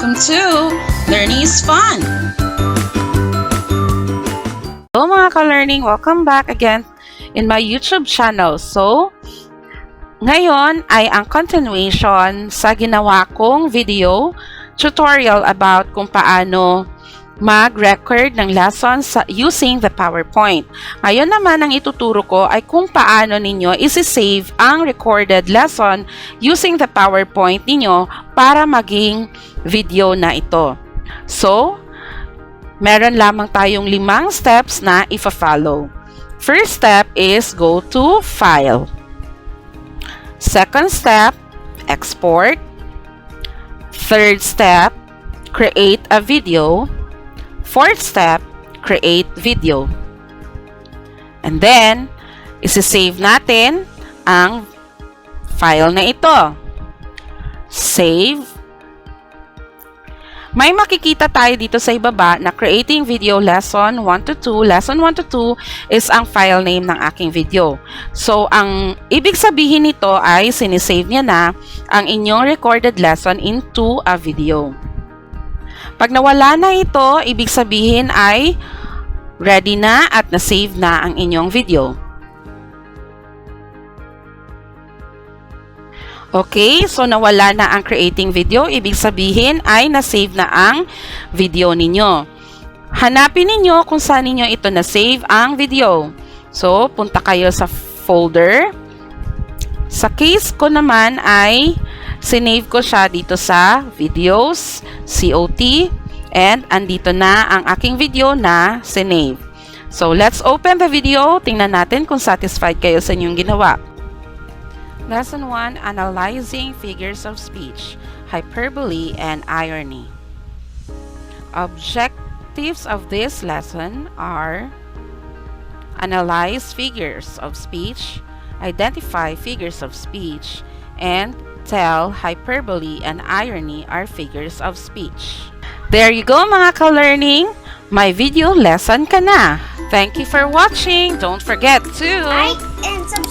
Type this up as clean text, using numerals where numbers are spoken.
welcome to Learning is Fun! Hello mga ka-learning! Welcome back again in my YouTube channel. So, ngayon ay ang continuation sa ginawa kong video tutorial about kung paano mag-record ng lessons using the PowerPoint. Ngayon naman, ang ituturo ko ay kung paano ninyo isi-save ang recorded lesson using the PowerPoint ninyo para maging video na ito. So, meron lamang tayong 5 steps na ifa-follow. First step is go to File. Second step, Export. Third step, create a video. Fourth step, create video. And then, isi-save natin ang file na ito. Save. May makikita tayo dito sa ibaba na creating video lesson 1 to 2. Lesson 1 to 2 is ang file name ng aking video. So, ang ibig sabihin nito ay sinisave niya na ang inyong recorded lesson into a video. Pag nawala na ito, ibig sabihin ay ready na at na-save na ang inyong video. Okay, so nawala na ang creating video, ibig sabihin ay na-save na ang video ninyo. Hanapin ninyo kung saan ninyo ito na-save ang video. So, punta kayo sa folder. Sa case ko naman ay sinave ko siya dito sa videos, COT, and andito na ang aking video na sinave. So, let's open the video. Tingnan natin kung satisfied kayo sa inyong ginawa. Lesson 1, Analyzing Figures of Speech, Hyperbole, and Irony. Objectives of this lesson are: analyze figures of speech, identify figures of speech, and tell hyperbole and irony are figures of speech. There you go mga ka-learning! May video lesson ka na! Thank you for watching! Don't forget to like and subscribe.